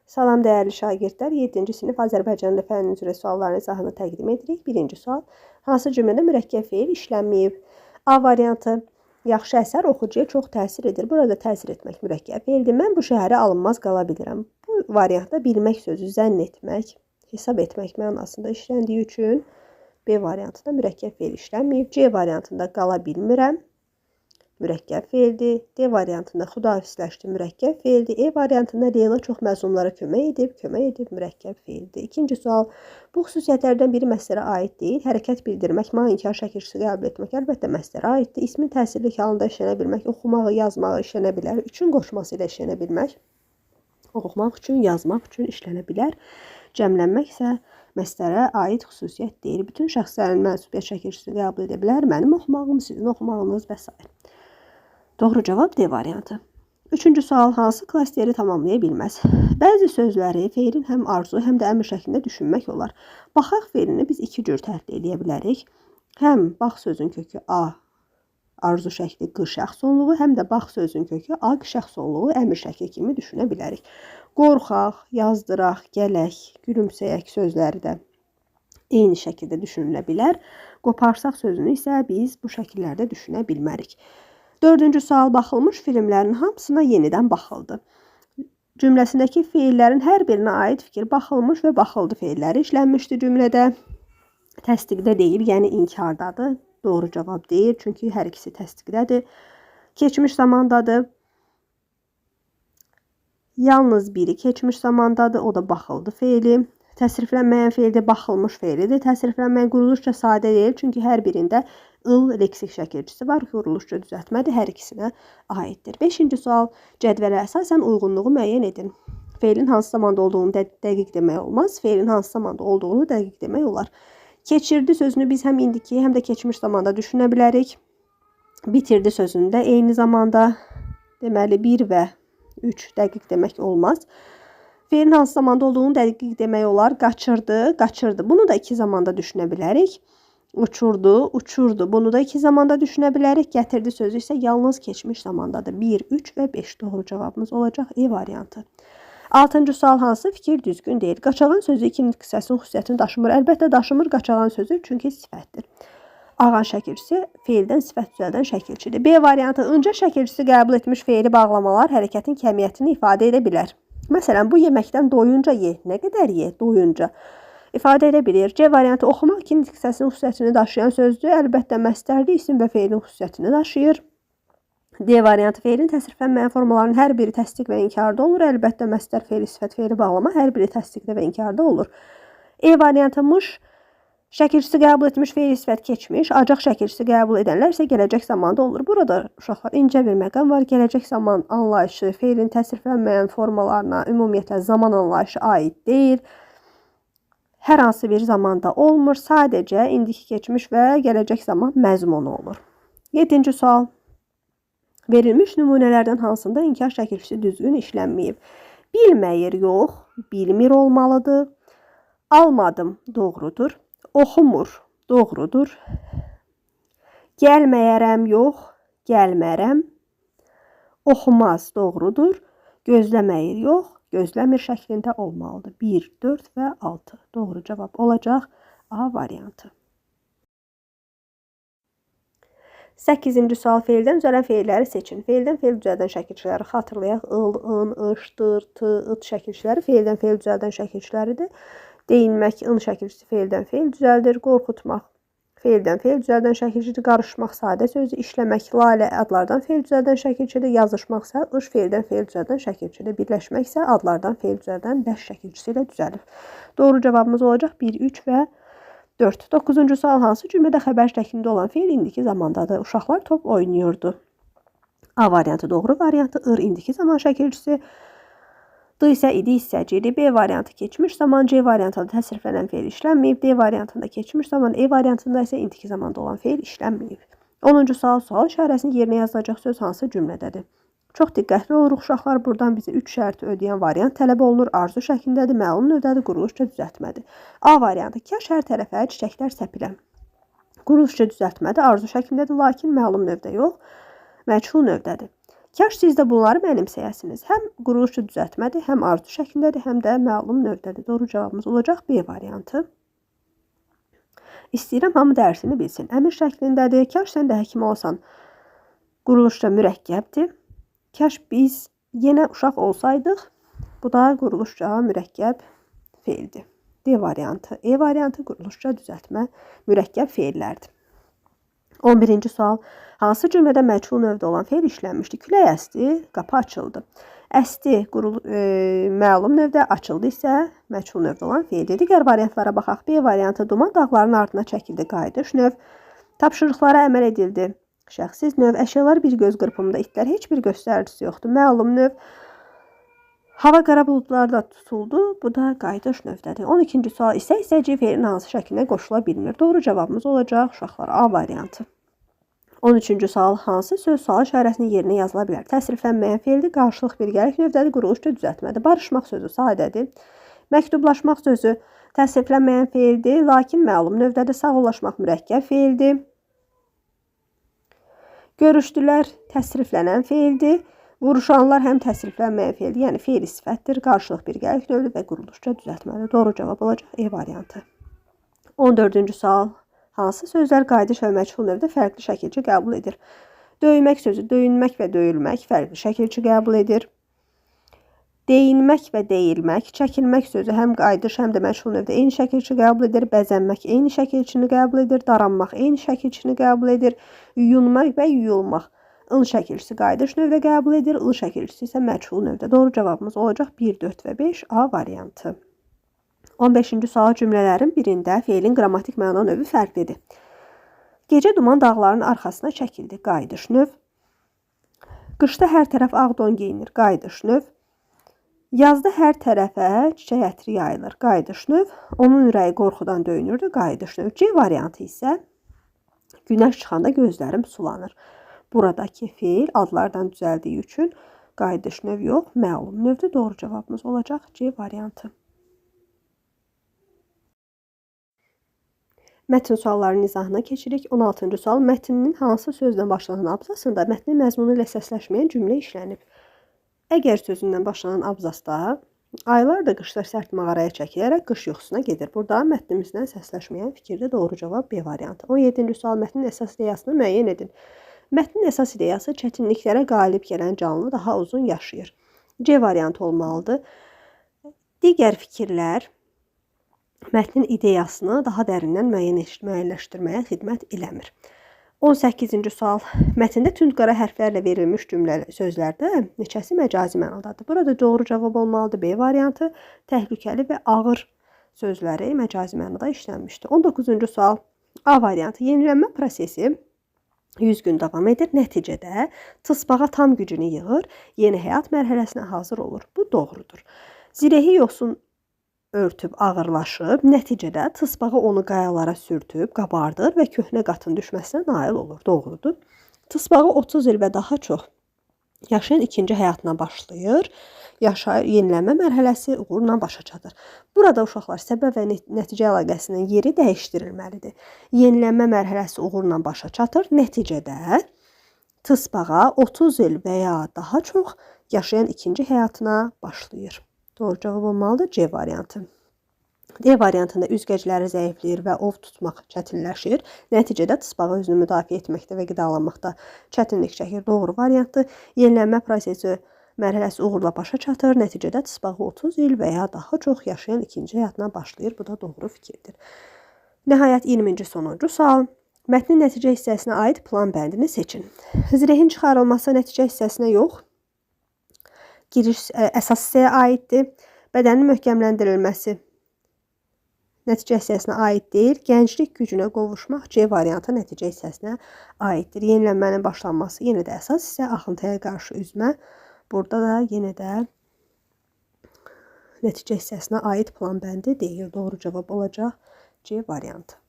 Salam dəyərli şagirdlər, 7-ci sinif Azərbaycan dili fənn üzrə sualların izahını təqdim edirik. Birinci sual. Hansı cümlədə mürəkkəb feil işlənməyib? A variantı. Yaxşı əsər oxucuya çox təsir edir. Burada təsir etmək mürəkkəb feildir. Mən bu şəhərə alınmaz qala bilirəm. Bu variantda bilmək sözü zənn etmək, hesab etmək mənasında işləndiyi üçün B variantında mürəkkəb feil işlənməyib. C variantında qala bilmirəm. Mürəkkəb feildir. D variantında xudahafizləşdi mürəkkəb feildir. E variantında Leyla çox məzunlara kömək edib mürəkkəb feildir. İkinci sual. Bu xüsusiyyətlərdən biri məslərə aid deyil. Hərəkət bildirmək, maninkar şəkilçisi qəbul etmək əlbəttə məslərə aiddir. İsmin təsirli halında işlənə bilmək, oxumağı, yazmağı işlənə bilər. Üçün qoşması ilə işlənə bilmək, oxumaq üçün, yazmaq üçün işlənə bilər. Cəmlənmək isə məslərə aid xüsusiyyət deyil. Bütün şəxslərin mənsubiyyət şəkilçisini qəbul edə bilər. Mənim oxumağım, sizin oxumağınız və s. Doğru cavab D variantı. Üçüncü sual. Hansı klasteri tamamlaya bilməz? Bəzi sözləri feilin həm arzu, həm də əmr şəklində düşünmək olar. Baxaq feilini biz iki cür tərtib edə bilərik. Həm bax sözün kökü A, arzu şəkli Q şəxs sonluğu, həm də bax sözün kökü A, Q şəxs sonluğu əmr şəkli kimi düşünə bilərik. Qorxaq, yazdıraq, gələk, gülümsəyək sözləri də eyni şəkildə düşünülə bilər. Qoparsaq sözünü isə biz bu şəkillərdə düşünə bilmərik. Dördüncü sual. Baxılmış filmlərin hamısına yenidən baxıldı. Cümləsindəki feillərin hər birinə aid fikir baxılmış və baxıldı feilləri işlənmişdir cümlədə. Təsdiqdə deyil, yəni inkardadır. Doğru cavab deyil, çünki hər ikisi təsdiqdədir. Keçmiş zamandadır. Yalnız biri keçmiş zamandadır, o da baxıldı feili. Təsriflənməyən feildə baxılmış feilidir. Təsriflənməyən quruluşca sadə deyil, çünki hər birində ıl leksik şəkilçisi var, quruluşca düzəltmədir, hər ikisinə aiddir. Beşinci sual. Cədvələ əsasən uyğunluğu müəyyən edin. Feilin hansı zamanda olduğunu dəqiq demək olmaz, feilin hansı zamanda olduğunu dəqiq demək olar. Keçirdi sözünü biz həm indiki, həm də keçmiş zamanda düşünə bilərik. Bitirdi sözünü də eyni zamanda, deməli 1 və 3 dəqiq demək olmaz. Feilin hansı zamanda olduğunu dəqiq demək olar. Qaçırdı, qaçırdı. Bunu da iki zamanda düşünə bilərik. Uçurdu, uçurdu. Bunu da iki zamanda düşünə bilərik. Gətirdi sözü isə yalnız keçmiş zamandadır. 1, 3 və 5 doğru cavabımız olacaq E variantı. Altıncı sual. Hansı fikir düzgün deyil? Qaçağan sözü ikinci qissəsinin xüsusiyyətini daşımır. Əlbəttə daşımır qaçağan sözü, çünki sifətdir. Ağan şəkilçisi feildən sifət düzəldən şəkilçidir. B variantı. Öncə şəkilçisi qəbul etmiş feili bağlamalar hərəkətin kəmiyyətini ifadə edə bilər. Məsələn, bu yeməkdən doyunca ye. Nə qədər ye? Doyunca. İfadə edə bilir. C variantı. Oxumaq ikinci qissəsinin xüsusiyyətini daşıyan sözdür. Əlbəttə məstərli isim və feilin xüsusiyyətini daşıyır. D variantı. Feilin təsriflənməyən formalarının hər biri təsdiq və inkarda olur. Əlbəttə məstər feili, sifət feili bağlama hər biri təsdiqdə və inkarda olur. E variantı. Mış şəkilçisi qəbul etmiş feili sifət keçmiş. Acaq şəkilçisi qəbul edənlər isə gələcək zamanda olur. Burada uşaqlar incə bir məqam var. Gələcək zaman anlayışı feilin təsriflənməyən formalarına ümumiyyətlə zaman anlayışı aid deyil. Hər hansı bir zamanda olmur. Sadəcə indiki keçmiş və gələcək zaman məzmunu olur. 7-ci sual. Verilmiş nümunələrdən hansında inkar şəkilçisi düzgün işlənməyib? Bilməyir, yox, bilmir olmalıdır. Almadım, doğrudur. Oxumur, doğrudur. Gəlməyərəm, yox, gəlmərəm. Oxumaz, doğrudur. Gözləməyir, yox, gözləmir şəklində olmalıdır. 1, 4 və 6. Doğru cavab olacaq A variantı. 8-ci sual. Feildən düzələn feilləri seçin. Feildən feil düzəldən şəkilçiləri xatırlayaq. ıl, ın, ış, dır, tı, ıt şəkilçiləri feildən feil düzəldən şəkilçiləridir. Deyinmək, ın şəkilçisi feildən feil düzəldir. Qorxutmaq feildən feil düzəldən şəkilçidir. Qarışmaq sadə sözü, işləmək lalə adlardan feil düzəldən şəkilçidir. Yazışmaq isə ış feildən feil düzəldən şəkilçidir. Birləşmək isə adlardan feil düzəldən bəş şəkilçisi ilə düzəlir. Doğru cavabımız olacaq 1, 3 və 4. 9-cu sual. Hansı cümlədə xəbər şəklində olan feil indiki zamandadır? Uşaqlar top oynayırdı. A variantı doğru variantı. Ir indiki zaman şəkilçisi. D isə idi hissəcidir. B variantı keçmiş zaman. C variantında təsriflənən feil işlənməyib. D variantında keçmiş zaman. E variantında isə indiki zamanda olan feil işlənməyib. 10-cu sual. Sual işarəsini yerinə yazılacaq söz hansı cümlədədir? Çox diqqətli oluruq uşaqlar. Buradan bizə 3 şərti ödəyən variant tələb olunur. Arzu şəklindədir, məlum növdədir, quruluşca düzəltmədir. A variantı. Kaş hər tərəfə çiçəklər səpilən. Quruluşca düzəltmədir, arzu şəklindədir, lakin məlum növdə yox, məchul növdədir. Kaş siz də bunları mənimsəyəsiniz. Həm quruluşçu düzəltmədir, həm arzu şəklindədir, həm də məlum növdədir. Doğru cavabımız olacaq B variantı. İstəyirəm hamı dərsini bilsin. Əmr şəklindədir. Kaş sən də həkim olsan. Quruluşca mürəkkəbdir. Kaş biz yenə uşaq olsaydıq. Bu da quruluşca mürəkkəb feildir. D variantı. E variantı quruluşca düzəltmə mürəkkəb feillərdir. 11-ci sual. Hansı cümlədə məchul növdə olan feil işlənmişdi? Külək əsdi, qapı açıldı. Əsdi məlum növdə, açıldı isə məchul növdə olan feildir. Digər variantlara baxaq. B variantı duman dağların ardına çəkildi, qayıdış növ. Tapşırıqlara əməl edildi. Şəxsiz növ. Əşyalar bir göz qırpımında, itlər heç bir göstəricisi yoxdur. Məlum növ. Hava qara buludlarda tutuldu. Bu da qayıdış növdədir. 12-ci sual isə hissəci feilin hansı şəklinə qoşula bilmir? Doğru cavabımız olacaq uşaqlar A variantı. 13-cü sual hansı söz sual işarəsinin yerinə yazıla bilər? Təsriflənməyən feildir, qarşılıq birgəlik növdədir, quruluşca düzəltmədir. Barışmaq sözü sadədir. Məktublaşmaq sözü təsriflənməyən feildir, lakin məlum növdədir. Sağollaşmaq mürəkkəb feildir. Görüşdülər təsriflənən feildir. Vuruşanlar həm təsriflənməyən feildir, yəni feil sifətdir, qarşılıq birgəlik növdür və quruluşca düzəltmədir. Doğru cavab olacaq E variantı. 14-cü sual. Hansı sözlər qayıdış və məchul növdə fərqli şəkilçi qəbul edir? Döymək sözü döyünmək və döyülmək fərqli şəkilçi qəbul edir. Deyinmək və deyilmək, çəkilmək sözü həm qayıdış, həm də məchul növdə eyni şəkilçi qəbul edir. Bəzənmək eyni şəkilçini qəbul edir. Daranmaq eyni şəkilçini qəbul edir. Yuyunmaq və yuyulmaq ın şəkilçisi qayıdış növdə qəbul edir. Il şəkilçisi isə məchul növdə. Doğru cavabımız olacaq 1, 4 və 5 A variantı. 15-ci sual cümlələrin birində feilin qrammatik məna növü fərqlidir. Gecə duman dağların arxasına çəkildi. Qayıdış növ. Qışda hər tərəf ağ don geyinir. Qayıdış növ. Yazda hər tərəfə çiçək ətri yayılır. Qayıdış növ. Onun ürəyi qorxudan döyünürdü. Qayıdış növ. C variantı isə günəş çıxanda gözlərim sulanır. Buradakı feil adlardan düzəldiyi üçün qayıdış növ yox, məlum növdür. Doğru cavabımız olacaq C variantı. Mətn suallarının izahına keçirik. 16-cı sual. Mətnin hansı sözlə başlanan abzasında mətnin məzmunu ilə səsləşməyən cümlə işlənib? Əgər sözündən başlanan abzasda aylar da qışlar sərt mağaraya çəkilərək qış yuxusuna gedir. Burada mətnimizdən səsləşməyən fikirdə doğru cavab B variantı. 17-ci sual. Mətnin əsas ideyasını müəyyən edin. Mətnin əsas ideyası çətinliklərə qalib gələn canlı daha uzun yaşayır. C variantı olmalıdır. Digər fikirlər mətnin ideyasını daha dərindən müəyyənləşdirməyə xidmət eləmir. 18-ci sual. Mətndə tünd qara hərflərlə verilmiş sözlərdə neçəsi məcazi mənadadır? Burada doğru cavab olmalıdır B variantı. Təhlükəli və ağır sözləri məcazi mənada işlənmişdir. 19-cu sual. A variantı. Yenilənmə prosesi 100 gün davam edir. Nəticədə tısbağa tam gücünü yığır, yeni həyat mərhələsinə hazır olur. Bu doğrudur. Zirəhi yosun örtüb ağırlaşıb, nəticədə tısbağa onu qayalara sürtüb, qabardır və köhnə qatın düşməsinə nail olur. Doğrudur. Tısbağa 30 il və daha çox yaşayan ikinci həyatına başlayır. Yenilənmə mərhələsi uğurla başa çatır. Burada uşaqlar səbəb və nəticə əlaqəsinin yeri dəyişdirilməlidir. Yenilənmə mərhələsi uğurla başa çatır. Nəticədə tısbağa 30 il və ya daha çox yaşayan ikinci həyatına başlayır. Doğru cavab olmalıdır C variantı. D variantında üzgəcləri zəifləyir və ov tutmaq çətinləşir. Nəticədə tısbağa özünü müdafiə etməkdə və qidalanmaqda çətinlik çəkir. Doğru variantdır. Yenilənmə prosesi mərhələsi uğurla başa çatır. Nəticədə tısbağa 30 il və ya daha çox yaşayan ikinci həyatına başlayır. Bu da doğru fikirdir. Nəhayət 20-ci sonuncu sual. Mətnin nəticə hissəsinə aid plan bəndini seçin. Zirəhin çıxarılması nəticə hissəsinə yox, giriş əsas hissəyə aiddir. Bədənin möhkəmləndirilməsi nəticə hissəsinə aid deyil. Gənclik gücünə qovuşmaq C variantı nəticə hissəsinə aiddir. Yenilənmənin başlanması yenə də əsas hissə, axıntıya qarşı üzmə. Burada da yenə də nəticə hissəsinə aid plan bəndi deyil. Doğru cavab olacaq C variantı.